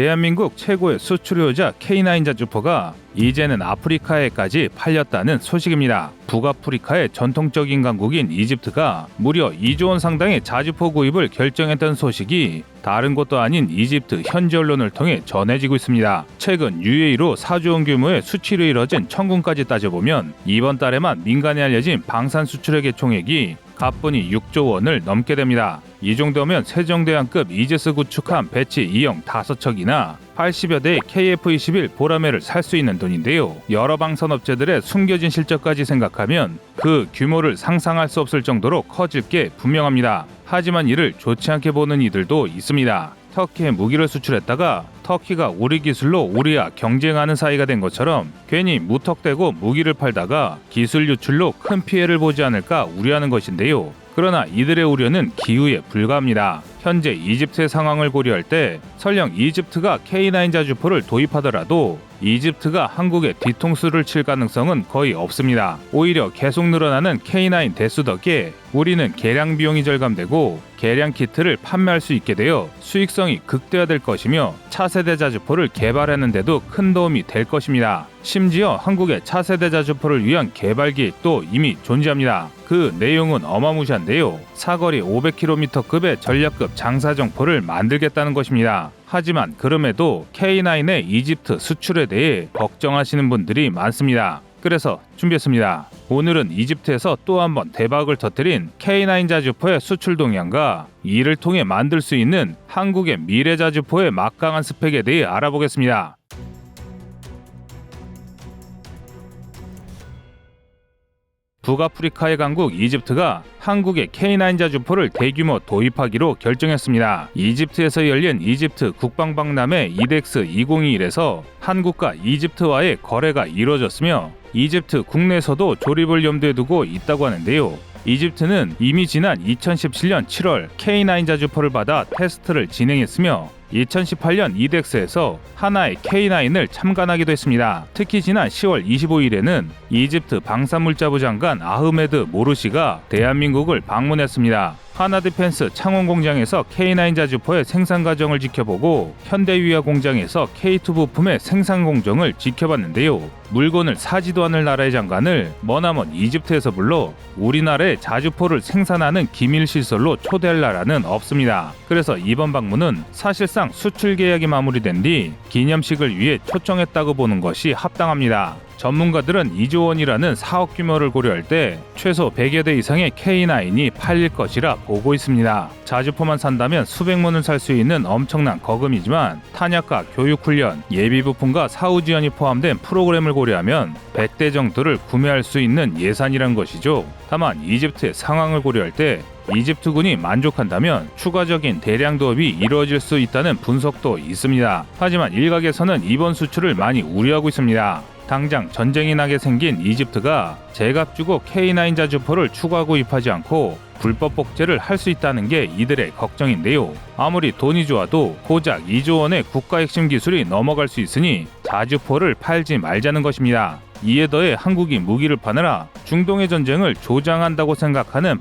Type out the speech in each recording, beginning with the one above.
대한민국 최고의 수출효자 K9 자주포가 이제는 아프리카에까지 팔렸다는 소식입니다. 북아프리카의 전통적인 강국인 이집트가 무려 2조 원 상당의 자주포 구입을 결정했던 소식이 다른 곳도 아닌 이집트 현지 언론을 통해 전해지고 있습니다. 최근 UAE로 4조 원 규모의 수출이 이뤄진 천군까지 따져보면 이번 달에만 민간에 알려진 방산 수출액의 총액이 가뿐히 6조 원을 넘게 됩니다. 이 정도면 세종대왕급 이지스 구축함 배치 2형 5척이나 80여 대의 KF-21 보라매를 살 수 있는 돈인데요. 여러 방산업체들의 숨겨진 실적까지 생각하면 그 규모를 상상할 수 없을 정도로 커질 게 분명합니다. 하지만 이를 좋지 않게 보는 이들도 있습니다. 터키에 무기를 수출했다가 터키가 우리 기술로 우리와 경쟁하는 사이가 된 것처럼 괜히 무턱대고 무기를 팔다가 기술 유출로 큰 피해를 보지 않을까 우려하는 것인데요. 그러나 이들의 우려는 기우에 불과합니다. 현재 이집트의 상황을 고려할 때 설령 이집트가 K9 자주포를 도입하더라도 이집트가 한국에 뒤통수를 칠 가능성은 거의 없습니다. 오히려 계속 늘어나는 K9 대수 덕에 우리는 개량 비용이 절감되고 개량 키트를 판매할 수 있게 되어 수익성이 극대화될 것이며 차세대 자주포를 개발하는 데도 큰 도움이 될 것입니다. 심지어 한국의 차세대 자주포를 위한 개발 계획도 이미 존재합니다. 그 내용은 어마무시한데요. 사거리 500km급의 전략급 장사정포를 만들겠다는 것입니다. 하지만 그럼에도 K9의 이집트 수출에 대해 걱정하시는 분들이 많습니다. 그래서 준비했습니다. 오늘은 이집트에서 또 한 번 대박을 터뜨린 K9 자주포의 수출 동향과 이를 통해 만들 수 있는 한국의 미래 자주포의 막강한 스펙에 대해 알아보겠습니다. 북아프리카의 강국 이집트가 한국의 K9 자주포를 대규모 도입하기로 결정했습니다. 이집트에서 열린 이집트 국방박람회 이덱스 2021에서 한국과 이집트와의 거래가 이루어졌으며 이집트 국내에서도 조립을 염두에 두고 있다고 하는데요. 이집트는 이미 지난 2017년 7월 K9 자주포를 받아 테스트를 진행했으며 2018년 이덱스에서 하나의 K9을 참관하기도 했습니다. 특히 지난 10월 25일에는 이집트 방산물자부 장관 아흐메드 모르시가 대한민국을 방문했습니다. 하나디펜스 창원 공장에서 K9 자주포의 생산 과정을 지켜보고 현대위아 공장에서 K2 부품의 생산 공정을 지켜봤는데요. 물건을 사지도 않을 나라의 장관을 머나먼 이집트에서 불러 우리나라의 자주포를 생산하는 기밀 시설로 초대할 나라는 없습니다. 그래서 이번 방문은 사실상 수출 계약이 마무리된 뒤 기념식을 위해 초청했다고 보는 것이 합당합니다. 전문가들은 2조 원이라는 사업 규모를 고려할 때 최소 100여 대 이상의 K9이 팔릴 것이라 보고 있습니다. 자주포만 산다면 수백문을 살 수 있는 엄청난 거금이지만 탄약과 교육훈련, 예비부품과 사후 지원이 포함된 프로그램을 고려하면 100대 정도를 구매할 수 있는 예산이란 것이죠. 다만 이집트의 상황을 고려할 때 이집트군이 만족한다면 추가적인 대량 도입이 이루어질 수 있다는 분석도 있습니다. 하지만 일각에서는 이번 수출을 많이 우려하고 있습니다. 당장 전쟁이 나게 생긴 이집트가 제값 주고 K9 자주포를 추가 구입하지 않고 불법 복제를 할 수 있다는 게 이들의 걱정인데요. 아무리 돈이 좋아도 고작 2조 원의 국가 핵심 기술이 넘어갈 수 있으니 자주포를 팔지 말자는 것입니다. 이에 더해 한국이 무기를 파느라 중동의 전쟁을 조장한다고 생각하는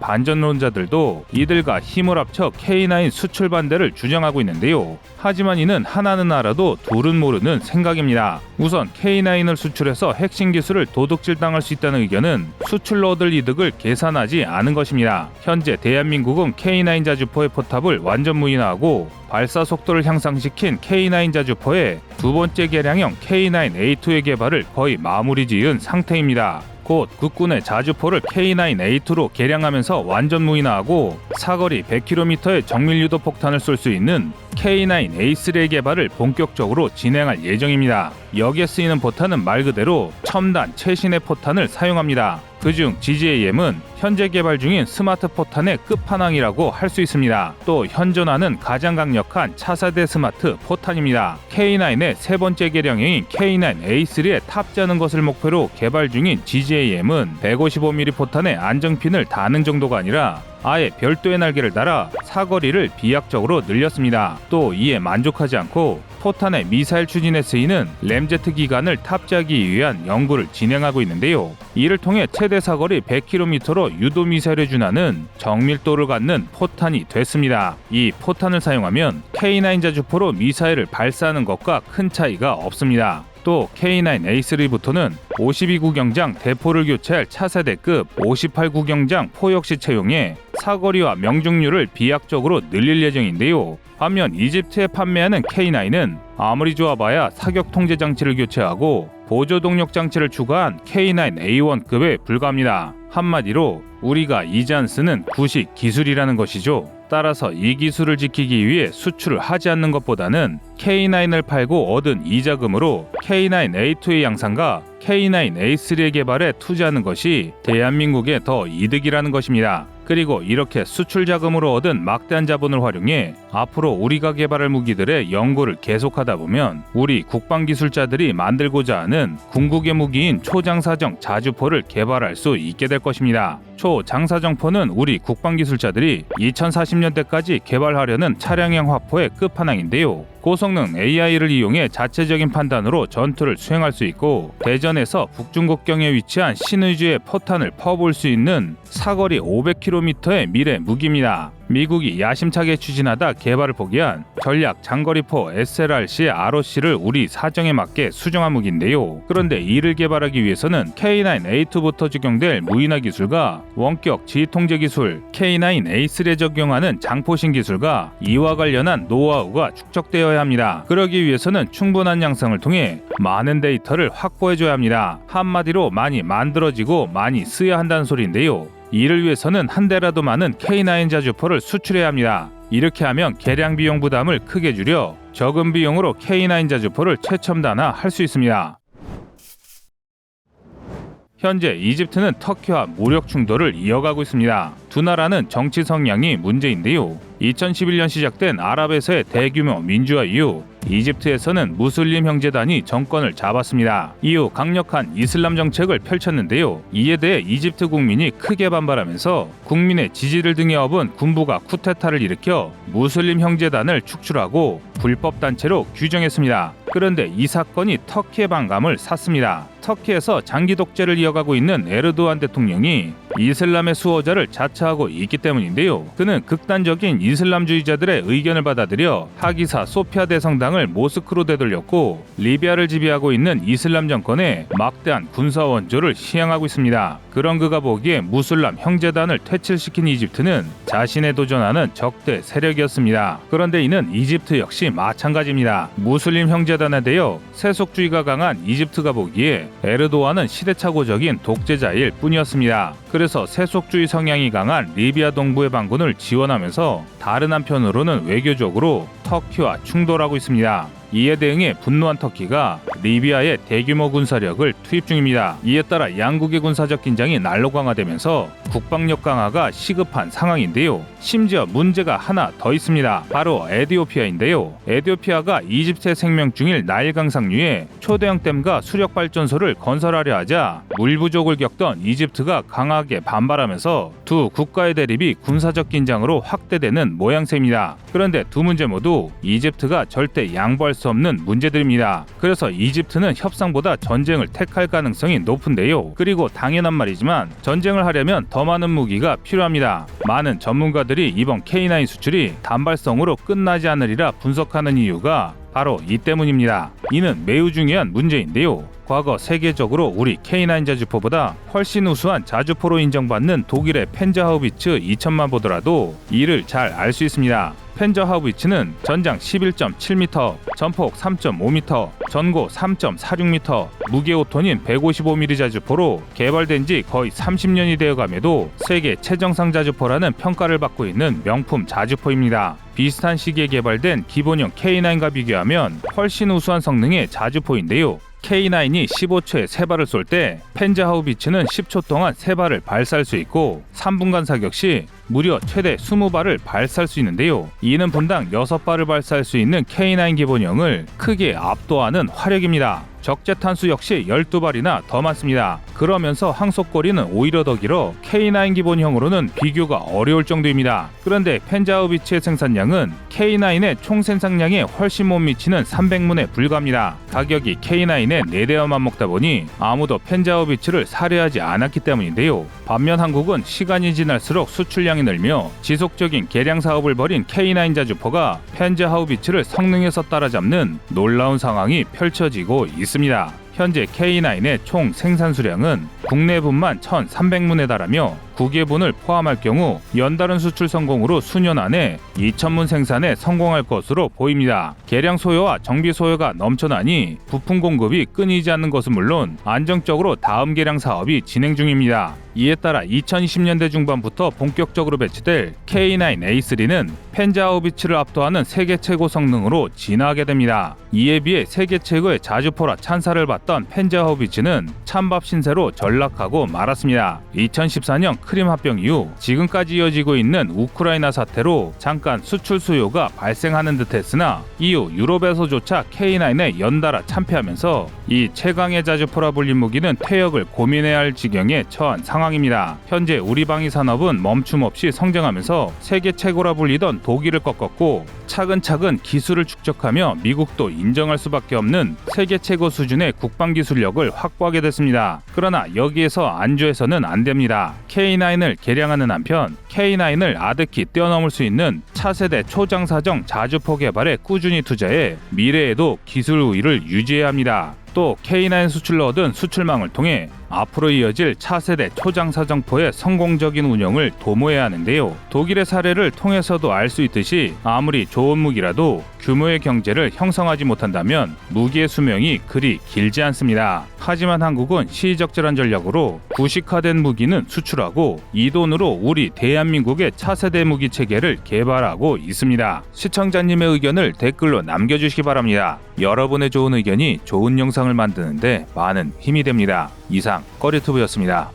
반전론자들도 이들과 힘을 합쳐 K9 수출 반대를 주장하고 있는데요. 하지만 이는 하나는 알아도 둘은 모르는 생각입니다. 우선 K9을 수출해서 핵심 기술을 도둑질당할 수 있다는 의견은 수출로 얻을 이득을 계산하지 않은 것입니다. 현재 대한민국은 K9 자주포의 포탑을 완전 무인화하고 발사 속도를 향상시킨 K9 자주포의 두 번째 개량형 K9A2의 개발을 거의 마무리 지은 상태입니다. 곧 국군의 자주포를 K9A2로 개량하면서 완전 무인화하고 사거리 100km의 정밀유도 폭탄을 쏠 수 있는 K9A3의 개발을 본격적으로 진행할 예정입니다. 여기에 쓰이는 포탄은 말 그대로 첨단 최신의 포탄을 사용합니다. 그중 GJM은 현재 개발 중인 스마트 포탄의 끝판왕이라고 할 수 있습니다. 또 현존하는 가장 강력한 차세대 스마트 포탄입니다. K9의 세 번째 개량형인 K9A3에 탑재하는 것을 목표로 개발 중인 GJM은 155mm 포탄의 안정핀을 다는 정도가 아니라 아예 별도의 날개를 달아 사거리를 비약적으로 늘렸습니다. 또 이에 만족하지 않고 포탄의 미사일 추진에 쓰이는 램제트 기관을 탑재하기 위한 연구를 진행하고 있는데요. 이를 통해 최대 사거리 100km로 유도 미사일에 준하는 정밀도를 갖는 포탄이 됐습니다. 이 포탄을 사용하면 K9 자주포로 미사일을 발사하는 것과 큰 차이가 없습니다. 또 K9 A3부터는 52구경장 대포를 교체할 차세대급 58구경장 포 역시 채용해 사거리와 명중률을 비약적으로 늘릴 예정인데요. 반면 이집트에 판매하는 K9은 아무리 좋아봐야 사격 통제 장치를 교체하고 보조 동력 장치를 추가한 K9A1급에 불과합니다. 한마디로 우리가 이제 안 쓰는 구식 기술이라는 것이죠. 따라서 이 기술을 지키기 위해 수출을 하지 않는 것보다는 K9을 팔고 얻은 이자금으로 K9A2의 양산과 K9A3의 개발에 투자하는 것이 대한민국에 더 이득이라는 것입니다. 그리고 이렇게 수출 자금으로 얻은 막대한 자본을 활용해 앞으로 우리가 개발할 무기들의 연구를 계속하다 보면 우리 국방기술자들이 만들고자 하는 궁극의 무기인 초장사정 자주포를 개발할 수 있게 될 것입니다. 초장사정포는 우리 국방기술자들이 2040년대까지 개발하려는 차량형 화포의 끝판왕인데요. 고성능 AI를 이용해 자체적인 판단으로 전투를 수행할 수 있고 대전에서 북중국경에 위치한 신의주의 포탄을 퍼부을 수 있는 사거리 500km의 미래 무기입니다. 미국이 야심차게 추진하다 개발을 포기한 전략 장거리포 SLRC ROC를 우리 사정에 맞게 수정한 무기인데요. 그런데 이를 개발하기 위해서는 K9A2부터 적용될 무인화 기술과 원격 지휘통제 기술, K9A3에 적용하는 장포신 기술과 이와 관련한 노하우가 축적되어야 합니다. 그러기 위해서는 충분한 양성을 통해 많은 데이터를 확보해줘야 합니다. 한마디로 많이 만들어지고 많이 쓰여야 한다는 소리인데요. 이를 위해서는 한 대라도 많은 K9 자주포를 수출해야 합니다. 이렇게 하면 개량 비용 부담을 크게 줄여 적은 비용으로 K9 자주포를 최첨단화할 수 있습니다. 현재 이집트는 터키와 무력 충돌을 이어가고 있습니다. 두 나라는 정치 성향이 문제인데요. 2011년 시작된 아랍에서의 대규모 민주화 이후 이집트에서는 무슬림 형제단이 정권을 잡았습니다. 이후 강력한 이슬람 정책을 펼쳤는데요. 이에 대해 이집트 국민이 크게 반발하면서 국민의 지지를 등에 업은 군부가 쿠데타를 일으켜 무슬림 형제단을 축출하고 불법 단체로 규정했습니다. 그런데 이 사건이 터키의 반감을 샀습니다. 터키에서 장기 독재를 이어가고 있는 에르도안 대통령이 이슬람의 수호자를 자처하고 있기 때문인데요. 그는 극단적인 이슬람주의자들의 의견을 받아들여 하기사 소피아 대성당을 모스크로 되돌렸고 리비아를 지배하고 있는 이슬람 정권에 막대한 군사 원조를 시행하고 있습니다. 그런 그가 보기에 무슬람 형제단을 퇴출시킨 이집트는 자신에 도전하는 적대 세력이었습니다. 그런데 이는 이집트 역시 마찬가지입니다. 무슬림 형제단에 대여 세속주의가 강한 이집트가 보기에 에르도안은 시대착오적인 독재자일 뿐이었습니다. 그래서 세속주의 성향이 강한 리비아 동부의 반군을 지원하면서 다른 한편으로는 외교적으로 터키와 충돌하고 있습니다. 이에 대응해 분노한 터키가 리비아에 대규모 군사력을 투입 중입니다. 이에 따라 양국의 군사적 긴장이 날로 강화되면서 국방력 강화가 시급한 상황인데요. 심지어 문제가 하나 더 있습니다. 바로 에티오피아인데요. 에티오피아가 이집트의 생명 중일 나일 강상류에 초대형 댐과 수력 발전소를 건설하려 하자 물 부족을 겪던 이집트가 강하게 반발하면서 두 국가의 대립이 군사적 긴장으로 확대되는 모양새입니다. 그런데 두 문제 모두 이집트가 절대 양보할 수 없는 문제들입니다. 그래서 이집트는 협상보다 전쟁을 택할 가능성이 높은데요. 그리고 당연한 말이지만 전쟁을 하려면 더 많은 무기가 필요합니다. 많은 전문가들이 이번 K9 수출이 단발성으로 끝나지 않으리라 분석하는 이유가 바로 이 때문입니다. 이는 매우 중요한 문제인데요. 과거 세계적으로 우리 K9 자주포보다 훨씬 우수한 자주포로 인정받는 독일의 펜저하우비츠 2000만 보더라도 이를 잘 알 수 있습니다. 펜저하우비츠는 전장 11.7m, 전폭 3.5m, 전고 3.46m, 무게 5톤인 155mm 자주포로 개발된 지 거의 30년이 되어감에도 세계 최정상 자주포라는 평가를 받고 있는 명품 자주포입니다. 비슷한 시기에 개발된 기본형 K9과 비교하면 훨씬 우수한 성능의 자주포인데요. K9이 15초에 3발을 쏠 때 펜저하우비츠는 10초 동안 3발을 발사할 수 있고 3분간 사격 시 무려 최대 20발을 발사할 수 있는데요. 이는 분당 6발을 발사할 수 있는 K9 기본형을 크게 압도하는 화력입니다. 적재 탄수 역시 12발이나 더 많습니다. 그러면서 항속거리는 오히려 더 길어 K9 기본형으로는 비교가 어려울 정도입니다. 그런데 펜자우비치의 생산량은 K9의 총 생산량에 훨씬 못 미치는 300문에 불과합니다. 가격이 K9의 4대와 맞먹다 보니 아무도 펜자우비치를 사려하지 않았기 때문인데요. 반면 한국은 시간이 지날수록 수출량이 늘며 지속적인 개량 사업을 벌인 K9 자주포가 펜자우비치를 성능에서 따라잡는 놀라운 상황이 펼쳐지고 있습니다. 현재 K9의 총 생산 수량은 국내분만 1,300문에 달하며 국외분을 포함할 경우 연달은 수출 성공으로 수년 안에 2,000문 생산에 성공할 것으로 보입니다. 개량 소요와 정비 소요가 넘쳐나니 부품 공급이 끊이지 않는 것은 물론 안정적으로 다음 개량 사업이 진행 중입니다. 이에 따라 2020년대 중반부터 본격적으로 배치될 K9A3는 펜자우비치를 압도하는 세계 최고 성능으로 진화하게 됩니다. 이에 비해 세계 최고의 자주포라 찬사를 받던 펜자우비치는 찬밥 신세로 전락하고 말았습니다. 2014년 크림 합병 이후 지금까지 이어지고 있는 우크라이나 사태로 잠깐 수출 수요가 발생하는 듯했으나 이후 유럽에서조차 K9에 연달아 참패하면서 이 최강의 자주포라 불린 무기는 퇴역을 고민해야 할 지경에 처한 상황입니다. 현재 우리 방위 산업은 멈춤 없이 성장하면서 세계 최고라 불리던 독일을 꺾었고 차근차근 기술을 축적하며 미국도 인정할 수밖에 없는 세계 최고 수준의 국방 기술력을 확보하게 됐습니다. 그러나 여기에서 안주해서는 안 됩니다. K9을 개량하는 한편 K9을 아득히 뛰어넘을 수 있는 차세대 초장사정 자주포 개발에 꾸준히 투자해 미래에도 기술 우위를 유지해야 합니다. 또 K9 수출로 얻은 수출망을 통해 앞으로 이어질 차세대 초장사정포의 성공적인 운영을 도모해야 하는데요. 독일의 사례를 통해서도 알 수 있듯이 아무리 좋은 무기라도 규모의 경제를 형성하지 못한다면 무기의 수명이 그리 길지 않습니다. 하지만 한국은 시의적절한 전략으로 구식화된 무기는 수출하고 이 돈으로 우리 대한민국의 차세대 무기 체계를 개발하고 있습니다. 시청자님의 의견을 댓글로 남겨주시기 바랍니다. 여러분의 좋은 의견이 좋은 영상을 만드는데 많은 힘이 됩니다. 이상 꺼리투브였습니다.